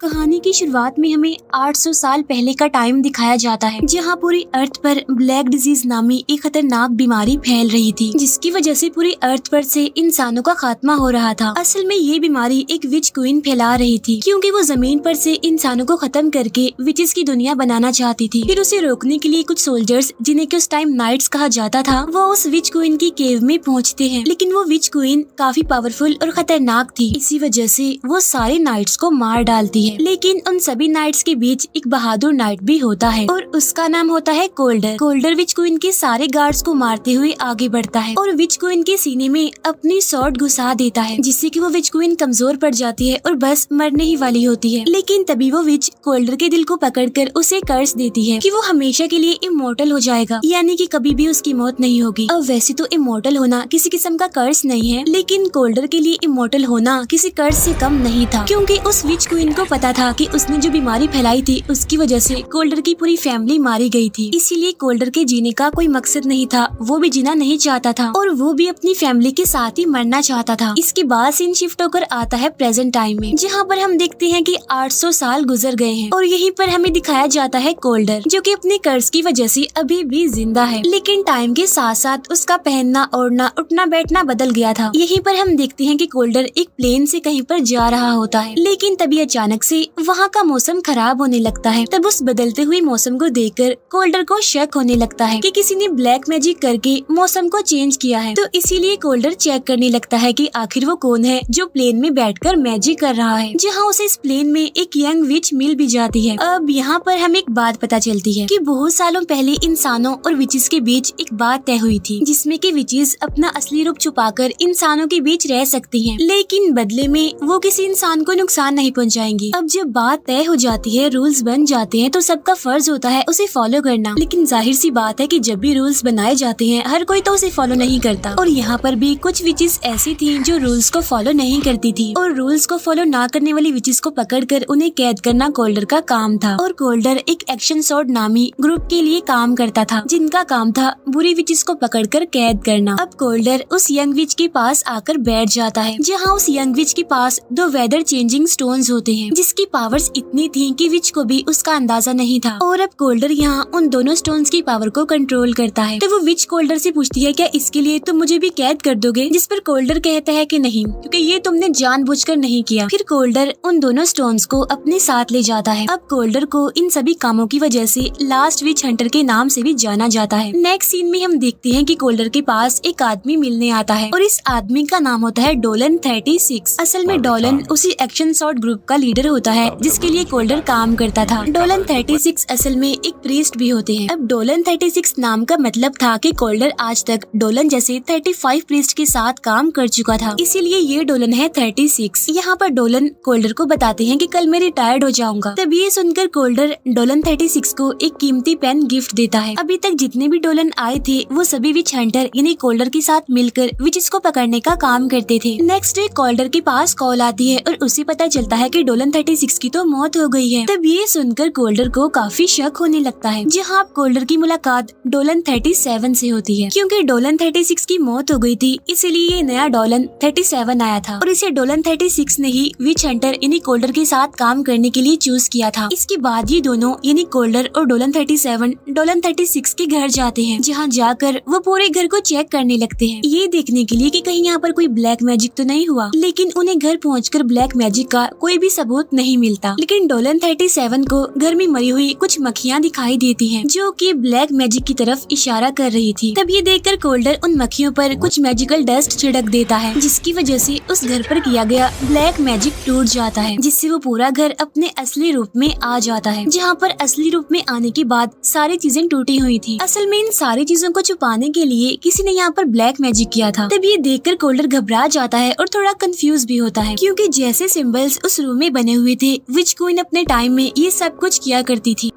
कहानी की शुरुआत में हमें 800 साल पहले का टाइम दिखाया जाता है, जहां पूरी अर्थ पर ब्लैक डिजीज नामी एक खतरनाक बीमारी फैल रही थी, जिसकी वजह से पूरी अर्थ पर से इंसानों का खात्मा हो रहा था। असल में ये बीमारी एक विच क्वीन फैला रही थी, क्योंकि वो जमीन पर से इंसानों को खत्म करके विचेस की दुनिया बनाना चाहती थी। फिर उसे रोकने के लिए कुछ सोल्जर्स, जिन्हें के उस टाइम नाइट्स कहा जाता था, वो उस विच क्वीन की केव में पहुँचते हैं। लेकिन वो विच क्वीन काफी पावरफुल और खतरनाक थी, इसी वजह से वो सारे नाइट्स को मार डालती है। लेकिन उन सभी नाइट्स के बीच एक बहादुर नाइट भी होता है और उसका नाम होता है कोल्डर। कोल्डर विच क्वीन के सारे गार्ड्स को मारते हुए आगे बढ़ता है और विच क्वीन के सीने में अपनी स्वॉर्ड घुसा देता है, जिससे कि वो विच क्वीन कमजोर पड़ जाती है और बस मरने ही वाली होती है। लेकिन तभी वो विच कोल्डर के दिल को पकड़कर उसे कर्स देती है कि वो हमेशा के लिए इमोर्टल हो जाएगा, यानी कि कभी भी उसकी मौत नहीं होगी। अब वैसे तो इमोर्टल होना किसी किस्म का कर्स नहीं है, लेकिन कोल्डर के लिए इमोर्टल होना किसी कर्स से कम नहीं था, क्योंकि उस विच क्वीन को पता था कि उसने जो बीमारी फैलाई थी उसकी वजह से कोल्डर की पूरी फैमिली मारी गई थी। इसीलिए कोल्डर के जीने का कोई मकसद नहीं था, वो भी जीना नहीं चाहता था और वो भी अपनी फैमिली के साथ ही मरना चाहता था। इसके बाद सीन शिफ्ट होकर आता है प्रेजेंट टाइम में, जहाँ पर हम देखते हैं कि 800 साल गुजर गए हैं और यहीं पर हमें दिखाया जाता है कोल्डर, जो कि अपने कर्ज की वजह से अभी भी जिंदा है। लेकिन टाइम के साथ साथ उसका पहनना, ओढ़ना, उठना बैठना बदल गया था। यहीं पर हम देखते हैं कि कोल्डर एक प्लेन से कहीं पर जा रहा होता है, लेकिन तभी अचानक से वहाँ का मौसम खराब होने लगता है। तब उस बदलते हुए मौसम को देखकर कोल्डर को शक होने लगता है कि किसी ने ब्लैक मैजिक करके मौसम को चेंज किया है। तो इसीलिए कोल्डर चेक करने लगता है कि आखिर वो कौन है जो प्लेन में बैठकर मैजिक कर रहा है, जहाँ उसे इस प्लेन में एक यंग विच मिल भी जाती है। अब यहाँ पर हमें एक बात पता चलती है कि बहुत सालों पहले इंसानों और विचेस के बीच एक बात तय हुई थी, जिसमें कि विचेस अपना असली रूप छुपाकर इंसानों के बीच रह सकती हैं, लेकिन बदले में वो किसी इंसान को नुकसान नहीं पहुँचाएंगी। अब जब बात तय हो जाती है, रूल्स बन जाते हैं, तो सबका फर्ज होता है उसे फॉलो करना। लेकिन जाहिर सी बात है कि जब भी रूल्स बनाए जाते हैं, हर कोई तो उसे फॉलो नहीं करता। और यहाँ पर भी कुछ विचेस ऐसी थी जो रूल्स को फॉलो नहीं करती थी, और रूल्स को फॉलो ना करने वाली विचेस को पकड़कर उन्हें कैद करना कोल्डर का काम था। और कोल्डर एक एक्शन स्वॉर्ड नामी ग्रुप के लिए काम करता था, जिनका काम था बुरी विचेस को पकड़कर कैद करना। अब कोल्डर उस यंग विच के पास आकर बैठ जाता है, जहाँ उस यंग विच के पास 2 वेदर चेंजिंग स्टोन्स होते हैं, जिसकी पावर्स इतनी थी कि विच को भी उसका अंदाजा नहीं था। और अब कोल्डर यहाँ उन दोनों स्टोन्स की पावर को कंट्रोल करता है। तो वो विच कोल्डर से पूछती है, क्या इसके लिए तुम मुझे भी कैद कर दोगे? जिस पर कोल्डर कहता है कि नहीं, क्योंकि ये तुमने जानबूझकर नहीं किया। फिर कोल्डर उन दोनों स्टोन्स को अपने साथ ले जाता है। अब कोल्डर को इन सभी कामों की वजह से लास्ट विच हंटर के नाम से भी जाना जाता है। नेक्स्ट सीन में हम देखते हैं कि कोल्डर के पास एक आदमी मिलने आता है और इस आदमी का नाम होता है डोलन 36। असल में डोलन उसी एक्शन स्वॉर्ड ग्रुप का लीडर होता है जिसके लिए कोल्डर काम करता था। डोलन 36 असल में एक प्रीस्ट भी होते हैं। अब डोलन 36 नाम का मतलब था कि कोल्डर आज तक डोलन जैसे 35 प्रीस्ट के साथ काम कर चुका था, इसीलिए ये डोलन है 36। यहाँ पर डोलन कोल्डर को बताते हैं कि कल मैं रिटायर्ड हो जाऊंगा। तब ये सुनकर कोल्डर डोलन 36 को एक कीमती पेन गिफ्ट देता है। अभी तक जितने भी डोलन आए थे वो सभी विच हंटर यानी कोल्डर के साथ मिलकर विचेस को पकड़ने का काम करते थे। नेक्स्ट डे कोल्डर के पास कॉल आती है और उसे पता चलता है कि डोलन 36 की तो मौत हो गई है। तब ये सुनकर कोल्डर को काफी शक होने लगता है, जहाँ कोल्डर की मुलाकात डोलन 37 से होती है। क्योंकि डोलन 36 की मौत हो गई थी, इसीलिए ये नया डोलन 37 आया था और इसे डोलन 36 ने ही विच हंटर यानी कोल्डर के साथ काम करने के लिए चूज किया था। इसके बाद ये दोनों यानी कोल्डर और डोलन 37 डोलन 36 के घर जाते हैं, जहाँ जाकर वो पूरे घर को चेक करने लगते हैं, ये देखने के लिए कि कहीं यहाँ पर कोई ब्लैक मैजिक तो नहीं हुआ। लेकिन उन्हें घर पहुंचकर ब्लैक मैजिक का कोई भी सबूत नहीं मिलता। लेकिन डोलन 37 को घर में मरी हुई कुछ मक्खियाँ दिखाई देती हैं, जो कि ब्लैक मैजिक की तरफ इशारा कर रही थी। तब ये देखकर कोल्डर उन मक्खियों पर कुछ मैजिकल डस्ट छिड़क देता है, जिसकी वजह से उस घर पर किया गया ब्लैक मैजिक टूट जाता है, जिससे वो पूरा घर अपने असली रूप में आ जाता है। जहाँ पर असली रूप में आने के बाद सारी चीजें टूटी हुई थी। असल में इन सारी चीजों को छुपाने के लिए किसी ने यहाँ पर ब्लैक मैजिक किया था। तब ये देखकर कोल्डर घबरा जाता है और थोड़ा कंफ्यूज भी होता है, क्योंकि जैसे सिंबल्स उस रूम में बने हुए थे, विच क्वीन अपने टाइम में ये सब कुछ किया करती थी।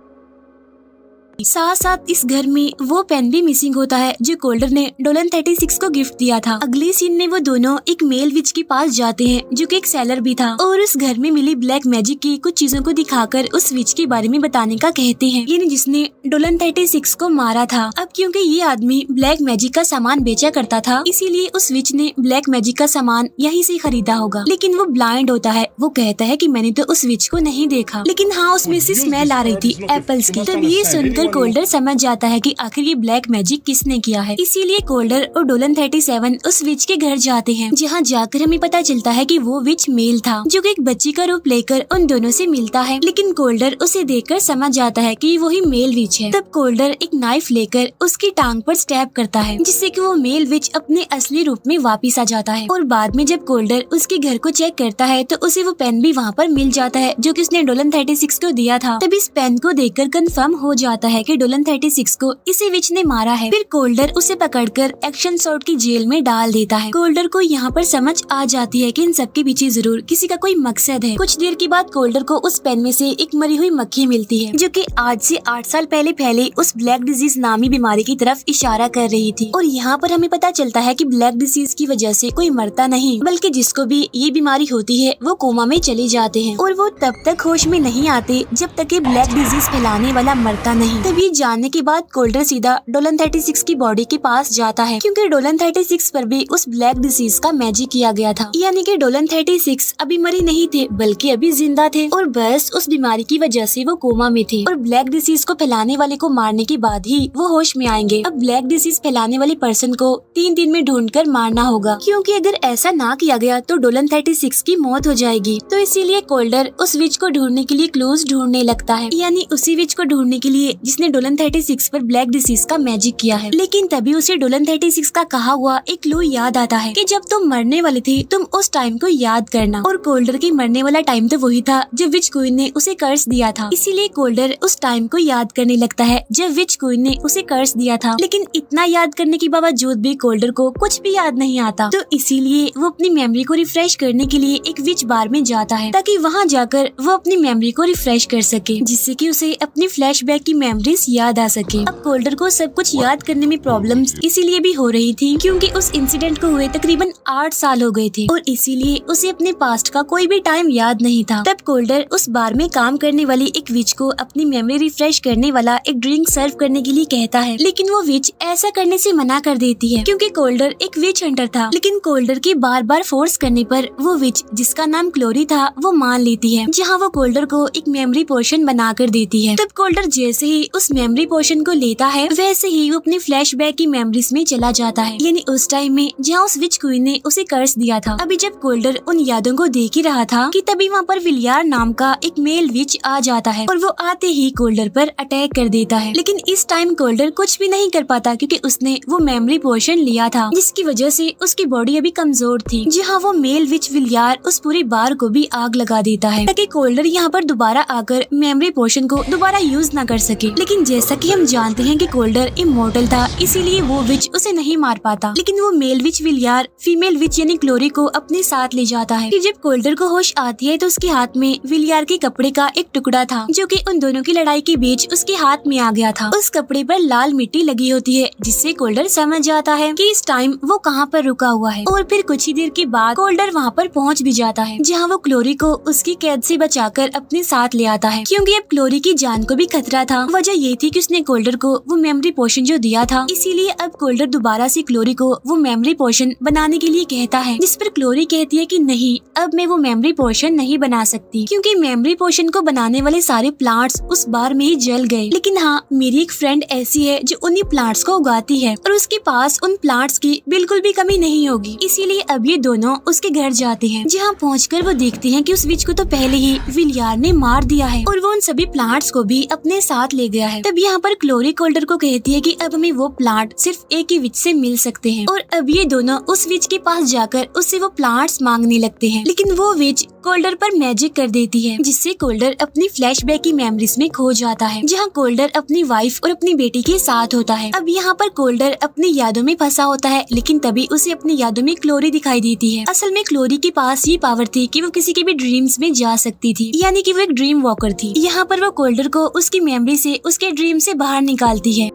साथ साथ इस घर में वो पेन भी मिसिंग होता है जो कोल्डर ने डोलन 36 को गिफ्ट दिया था। अगले सीन में वो दोनों एक मेल विच के पास जाते हैं जो कि एक सेलर भी था और उस घर में मिली ब्लैक मैजिक की कुछ चीजों को दिखाकर उस विच के बारे में बताने का कहते हैं, यानी जिसने डोलन 36 को मारा था। अब क्योंकि ये आदमी ब्लैक मैजिक का सामान बेचा करता था, इसीलिए उस विच ने ब्लैक मैजिक का सामान यहीं से खरीदा होगा। लेकिन वो ब्लाइंड होता है। वो कहता है कि मैंने तो उस विच को नहीं देखा, लेकिन हाँ उसमें से स्मेल आ रही थी एप्पल्स की। तब ये सुनकर कोल्डर समझ जाता है कि आखिर ये ब्लैक मैजिक किसने किया है। इसीलिए कोल्डर और डोलन 37 उस विच के घर जाते हैं, जहाँ जाकर हमें पता चलता है कि वो विच मेल था जो कि एक बच्ची का रूप लेकर उन दोनों से मिलता है। लेकिन कोल्डर उसे देखकर समझ जाता है कि वही मेल विच है। तब कोल्डर एक नाइफ लेकर उसकी टांग पर स्टैब करता है, जिससे कि वो मेल विच अपने असली रूप में वापिस आ जाता है। और बाद में जब कोल्डर उसके घर को चेक करता है तो उसे वो पेन भी वहाँ पर मिल जाता है जो कि उसने डोलन 36 को दिया था। तब इस पेन को देखकर कंफर्म हो जाता है कि डोलन 36 को इसी विच ने मारा है। फिर कोल्डर उसे पकड़कर एक्शन शॉट की जेल में डाल देता है। कोल्डर को यहाँ पर समझ आ जाती है कि इन सबके पीछे जरूर किसी का कोई मकसद है। कुछ देर के बाद कोल्डर को उस पेन में से एक मरी हुई मक्खी मिलती है जो कि आज से 8 साल पहले फैले उस ब्लैक डिजीज नामी बीमारी की तरफ इशारा कर रही थी। और यहाँ पर हमें पता चलता है कि ब्लैक डिजीज की वजह से कोई मरता नहीं, बल्कि जिसको भी ये बीमारी होती है वो कोमा में चले जाते हैं और वो तब तक होश में नहीं आते जब तक ये ब्लैक डिजीज फैलाने वाला मरता नहीं। तब ये जानने के बाद कोल्डर सीधा डोलन 36 की बॉडी के पास जाता है, क्योंकि डोलन 36 पर भी उस ब्लैक डिजीज का मैजिक किया गया था। यानी कि डोलन 36 अभी मरे नहीं थे बल्कि अभी जिंदा थे और बस उस बीमारी की वजह से वो कोमा में थे और ब्लैक डिजीज को फैलाने वाले को मारने के बाद ही वो होश में आएंगे। अब ब्लैक डिजीज फैलाने वाले पर्सन को 3 दिन में ढूंढकर मारना होगा, क्योंकि अगर ऐसा ना किया गया तो डोलन 36 की मौत हो जाएगी। तो इसीलिए कोल्डर उस विच को ढूंढने के लिए क्लूज ढूंढने लगता है, यानी उसी विच को ढूंढने के लिए जिसने डोलन 36 पर ब्लैक डिजीज का मैजिक किया है। लेकिन तभी उसे डोलन 36 का कहा हुआ एक क्लू याद आता है कि जब तुम मरने वाले थे तुम उस टाइम को याद करना। और कोल्डर के मरने वाला टाइम तो वही था जब विच क्वीन ने उसे कर्स दिया था। इसीलिए कोल्डर उस टाइम को याद करने लगता है जब विच क्वीन ने उसे कर्स दिया था। लेकिन इतना याद करने के बावजूद भी कोल्डर को कुछ भी याद नहीं आता, तो इसीलिए वो अपनी मेमोरी को रिफ्रेश करने के लिए एक विच बार में जाता है ताकि वहाँ जाकर वो अपनी मेमोरी को रिफ्रेश कर सके, जिससे कि उसे अपनी फ्लैशबैक की मेमोरीज याद आ सके। अब कोल्डर को सब कुछ याद करने में प्रॉब्लम्स इसीलिए भी हो रही थी क्योंकि उस इंसिडेंट को हुए तकरीबन 8 साल हो गए थे और इसीलिए उसे अपने पास्ट का कोई भी टाइम याद नहीं था। तब कोल्डर उस बार में काम करने वाली एक विच को अपनी मेमोरी रिफ्रेश करने वाला एक ड्रिंक सर्व करने के लिए कहता है, लेकिन वो विच ऐसा करने से मना कर देती है क्योंकि कोल्डर एक विच हंटर था। लेकिन कोल्डर की बार बार फोर्स करने पर वो विच, जिसका नाम क्लोरी था, वो मान लेती है, जहाँ वो कोल्डर को एक मेमोरी पोर्शन बना कर देती है। तब कोल्डर जैसे ही उस मेमोरी पोर्शन को लेता है वैसे ही वो अपनी फ्लैशबैक की मेमोरीज में चला जाता है, यानी उस टाइम में जहाँ उस विच क्वीन ने उसे कर्स दिया था। अभी जब कोल्डर उन यादों को देख ही रहा था कि तभी वहाँ पर विलियर नाम का एक मेल विच आ जाता है और वो आते ही कोल्डर पर अटैक कर देता है। लेकिन इस टाइम कोल्डर कुछ भी नहीं कर पाता क्योंकि उसने वो मेमोरी पोर्शन लिया था, जिसकी वजह से उसकी बॉडी अभी कमजोर थी। जहाँ वो मेल विच विलियर उस पूरी बार को भी आग लगा देता है ताकि कोल्डर यहाँ पर दोबारा आकर मेमोरी पोर्शन को दोबारा यूज न कर सके। लेकिन जैसा कि हम जानते हैं कि कोल्डर इमोर्टल था, इसीलिए वो विच उसे नहीं मार पाता। लेकिन वो मेल विच विलियर फीमेल विच यानी क्लोरी को अपने साथ ले जाता है। जब कोल्डर को होश आती है तो उसके हाथ में विलियर के कपड़े का एक टुकड़ा था जो कि उन दोनों की लड़ाई के बीच उसके हाथ में आ गया था। उस कपड़े पर लाल मिट्टी लगी होती है, जिससे कोल्डर समझ जाता है कि इस टाइम वो कहाँ पर रुका हुआ है। और फिर कुछ ही देर के बाद कोल्डर वहाँ पर पहुँच भी जाता है, जहाँ वो क्लोरी को उसकी कैद से बचाकर अपने साथ ले आता है, क्योंकि अब क्लोरी की जान को भी खतरा था। वजह ये थी कि उसने कोल्डर को वो मेमोरी पोर्शन जो दिया था, इसीलिए अब कोल्डर दोबारा से क्लोरी को वो मेमोरी पोर्शन बनाने के लिए कहता है, जिस पर क्लोरी कहती है कि नहीं, अब मैं वो मेमोरी पोर्शन नहीं बना सकती क्योंकि मेमोरी पोर्शन को बनाने वाले सारे प्लांट्स उस बार में ही जल गए। लेकिन हाँ, मेरी एक फ्रेंड ऐसी है जो उन्हीं प्लांट्स को उगाती है और उसके पास उन प्लांट्स की बिल्कुल भी कमी नहीं होगी। इसीलिए अब ये दोनों उसके घर जाते हैं, जहाँ पहुंचकर वो देखते हैं कि उस विच को तो पहले ही विलियर ने मार दिया है और वो उन सभी प्लांट्स को भी अपने साथ ले गया है। तब यहाँ पर क्लोरी कोल्डर को कहती है कि अब हमें वो प्लांट सिर्फ एक ही विच से मिल सकते हैं और अब ये दोनों उस विच के पास जाकर उससे वो प्लांट्स मांगने लगते हैं। लेकिन वो विच कोल्डर पर मैजिक कर देती है, जिससे कोल्डर अपनी फ्लैशबैक की मेमोरीज में खो जाता है, जहाँ कोल्डर अपनी वाइफ और अपनी बेटी के साथ होता है। अब यहाँ पर कोल्डर अपनी यादों में फंसा होता है, लेकिन तभी उसे अपनी यादों में क्लोरी दिखाई देती है। असल में क्लोरी के पास ये पावर थी कि वो किसी के भी ड्रीम्स में जा सकती थी, यानी कि वो एक ड्रीम वॉकर थी। यहाँ पर वो कोल्डर को उसकी मेमोरी से उसके ड्रीम से बाहर निकालती है।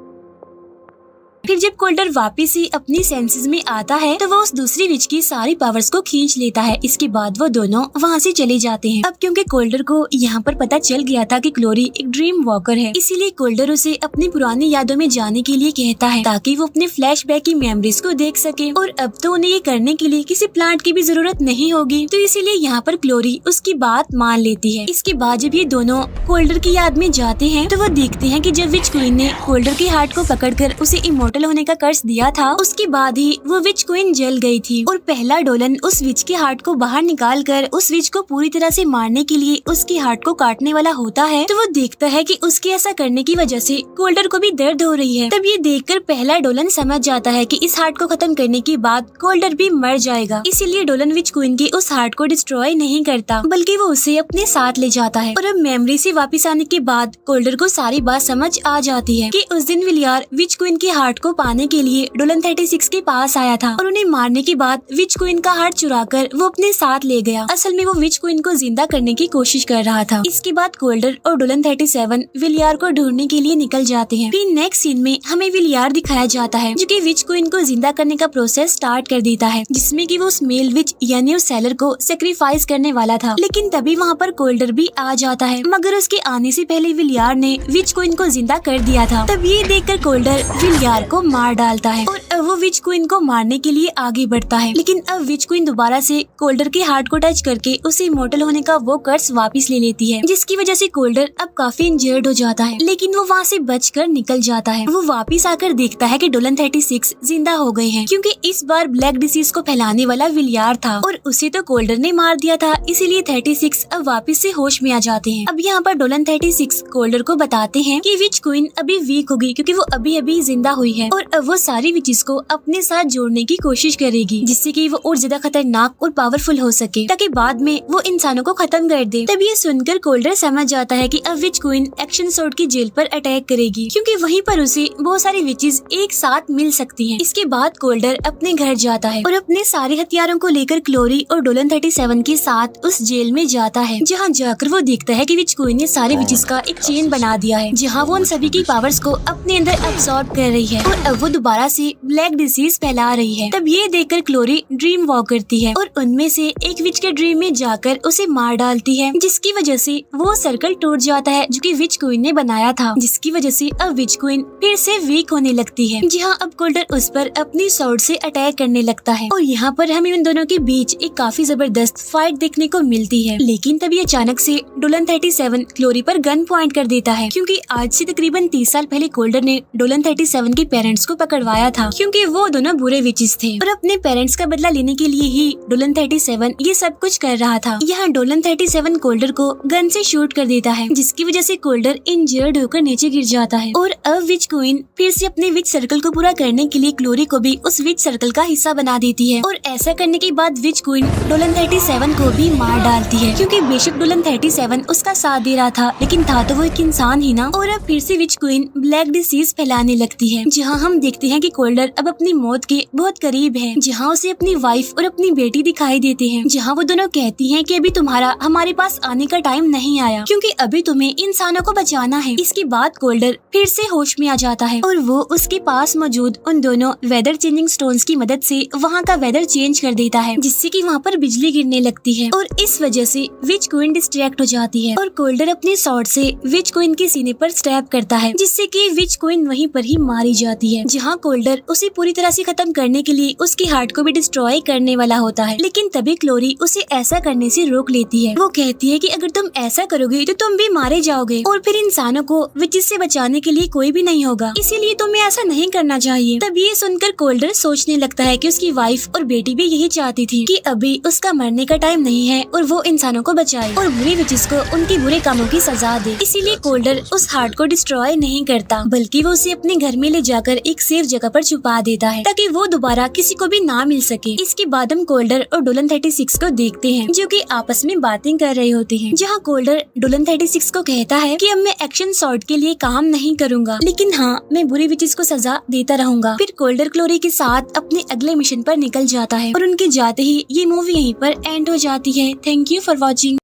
फिर जब कोल्डर वापस ही अपनी सेंसेस में आता है तो वो उस दूसरी विच की सारी पावर्स को खींच लेता है। इसके बाद वो दोनों वहाँ से चले जाते हैं। अब क्योंकि कोल्डर को यहाँ पर पता चल गया था कि क्लोरी एक ड्रीम वॉकर है, इसीलिए कोल्डर उसे अपनी पुरानी यादों में जाने के लिए कहता है ताकि वो अपने फ्लैशबैक की मेमोरीज को देख सके। और अब तो उन्हें ये करने के लिए किसी प्लांट की भी जरूरत नहीं होगी, तो इसीलिए यहाँ पर क्लोरी उसकी बात मान लेती है। इसके बाद जब ये दोनों कोल्डर की याद में जाते हैं तो वो देखते हैं कि जब विच क्वीन ने कोल्डर की हार्ट को पकड़कर उसे इमोर्टल होने का कर्ज दिया था, उसके बाद ही वो विच क्वीन जल गई थी और पहला डोलन उस विच के हार्ट को बाहर निकालकर उस विच को पूरी तरह से मारने के लिए उसकी हार्ट को काटने वाला होता है। तो वो देखता है कि उसके ऐसा करने की वजह से कोल्डर को भी दर्द हो रही है। तब ये देखकर पहला डोलन समझ जाता है कि इस हार्ट को खत्म करने के बाद कोल्डर भी मर जाएगा, इसीलिए डोलन विच क्वीन की उस हार्ट को डिस्ट्रॉय नहीं करता बल्कि वो उसे अपने साथ ले जाता है। और अब मेमोरी से वापस आने के बाद कोल्डर को सारी बात समझ आ जाती है कि उस दिन विलियर विच क्वीन की हार्ट को पाने के लिए डोलन 36 के पास आया था और उन्हें मारने के बाद विच क्वीन का हार्ट चुराकर वो अपने साथ ले गया। असल में वो विच क्वीन को जिंदा करने की कोशिश कर रहा था। इसके बाद कोल्डर और डोलन 37 विलियर को ढूंढने के लिए निकल जाते हैं। फिर नेक्स्ट सीन में हमें विलियर दिखाया जाता है जो कि विच क्वीन को जिंदा करने का प्रोसेस स्टार्ट कर देता है, जिसमें कि वो उस मेल विच यानी उस सेलर को सेक्रीफाइस करने वाला था। लेकिन तभी वहाँ पर कोल्डर भी आ जाता है, मगर उसके आने से पहले विलियर ने विच क्वीन को जिंदा कर दिया था। तब ये देखकर कोल्डर विलियर को मार डालता है और अब वो विच क्वीन को मारने के लिए आगे बढ़ता है। लेकिन अब विच क्वीन दोबारा से कोल्डर के हार्ट को टच करके उसे इमोर्टल होने का वो कर्ज वापस ले लेती है, जिसकी वजह से कोल्डर अब काफी इंजर्ड हो जाता है। लेकिन वो वहाँ से बचकर निकल जाता है। वो वापस आकर देखता है कि डोलन 36 जिंदा हो गए हैं, क्योंकि इस बार ब्लैक डिसीज को फैलाने वाला विलियर था और उसे तो कोल्डर ने मार दिया था, इसीलिए 36 अब वापस से होश में आ जाते हैं। अब यहाँ पर डोलन 36 कोल्डर को बताते हैं कि विच क्वीन अभी वीक होगी क्योंकि वो अभी अभी जिंदा हुई है और अब वो सारी विचेस को अपने साथ जोड़ने की कोशिश करेगी, जिससे कि वो और ज्यादा खतरनाक और पावरफुल हो सके ताकि बाद में वो इंसानों को खत्म कर दे। तब ये सुनकर कोल्डर समझ जाता है कि अब विच क्वीन एक्शन सोर्ड की जेल पर अटैक करेगी, क्योंकि वहीं पर उसे बहुत सारी विचेस एक साथ मिल सकती हैं। इसके बाद कोल्डर अपने घर जाता है और अपने सारे हथियारों को लेकर क्लोरी और डोलन 37 के साथ उस जेल में जाता है, जहाँ जाकर वो देखता है कि विच क्वीन ने सारे विचेस का एक चेन बना दिया है, जहाँ वो उन सभी की पावर्स को अपने अंदर अब्सॉर्ब कर रही है और अब वो दोबारा से ब्लैक डिसीज फैला रही है। तब ये देखकर क्लोरी ड्रीम वॉक करती है और उनमें से एक विच के ड्रीम में जाकर उसे मार डालती है, जिसकी वजह से वो सर्कल टूट जाता है जो कि विच क्वीन ने बनाया था, जिसकी वजह से अब विच क्वीन फिर से वीक होने लगती है। जहाँ अब कोल्डर उस पर अपनी स्वॉर्ड से अटैक करने लगता है और यहाँ पर हमें उन दोनों के बीच एक काफी जबरदस्त फाइट देखने को मिलती है। लेकिन तभी अचानक से डोलन 37 क्लोरी पर गन पॉइंट कर देता है, क्योंकि आज से तकरीबन 30 साल पहले कोल्डर ने डोलन 37 के पेरेंट्स को पकड़वाया था, क्योंकि वो दोनों बुरे विचेस थे और अपने पेरेंट्स का बदला लेने के लिए ही डोलन 37 ये सब कुछ कर रहा था। यहाँ डोलन 37 कोल्डर को गन से शूट कर देता है, जिसकी वजह से कोल्डर इंजर्ड होकर नीचे गिर जाता है और अब विच क्वीन फिर से अपने विच सर्कल को पूरा करने के लिए क्लोरी को भी उस विच सर्कल का हिस्सा बना देती है। और ऐसा करने के बाद विच क्वीन डोलन 37 को भी मार डालती है, क्योंकि बेशक डोलन 37 उसका साथ दे रहा था, लेकिन था तो वो एक इंसान ही ना। और अब फिर से विच क्वीन ब्लैक डिसीज फैलाने लगती है, जहाँ हम देखते हैं कि कोल्डर अब अपनी मौत के बहुत करीब है, जहाँ उसे अपनी वाइफ और अपनी बेटी दिखाई देते हैं, जहाँ वो दोनों कहती हैं कि अभी तुम्हारा हमारे पास आने का टाइम नहीं आया, क्योंकि अभी तुम्हें इंसानों को बचाना है। इसके बाद कोल्डर फिर से होश में आ जाता है और वो उसके पास मौजूद उन दोनों वेदर चेंजिंग स्टोन्स की मदद से वहाँ का वेदर चेंज कर देता है, जिससे कि वहाँ पर बिजली गिरने लगती है और इस वजह से विच क्वीन डिस्ट्रैक्ट हो जाती है और कोल्डर अपने स्वॉर्ड से विच क्वीन के सीने पर स्टैब करता है, जिससे कि विच क्वीन वहीं पर ही मारी जाती है। जहाँ कोल्डर उसे पूरी तरह से खत्म करने के लिए उसकी हार्ट को भी डिस्ट्रॉय करने वाला होता है, लेकिन तभी क्लोरी उसे ऐसा करने से रोक लेती है। वो कहती है कि अगर तुम ऐसा करोगे तो तुम भी मारे जाओगे और फिर इंसानों को विचेस से बचाने के लिए कोई भी नहीं होगा, इसीलिए तुम्हें ऐसा नहीं करना चाहिए। तब ये सुनकर कोल्डर सोचने लगता है कि उसकी वाइफ और बेटी भी यही चाहती थी कि अभी उसका मरने का टाइम नहीं है और वो इंसानों को बचाए और बुरे विचेस को उनके बुरे कामों की सजा दे। इसीलिए कोल्डर उस हार्ट को डिस्ट्रॉय नहीं करता, बल्कि वो उसे अपने घर में ले जाकर एक सेफ जगह पर छुपा देता है, ताकि वो दोबारा किसी को भी ना मिल सके। इसके बाद हम कोल्डर और डोलन 36 को देखते हैं, जो कि आपस में बातें कर रहे होते हैं, जहाँ कोल्डर डोलन 36 को कहता है कि अब मैं एक्शन सॉर्ट के लिए काम नहीं करूँगा, लेकिन हाँ मैं बुरे विचेस को सजा देता रहूंगा। फिर कोल्डर क्लोरी के साथ अपने अगले मिशन पर निकल जाता है और उनके जाते ही ये मूवी यहीं पर एंड हो जाती है। Thank you for watching.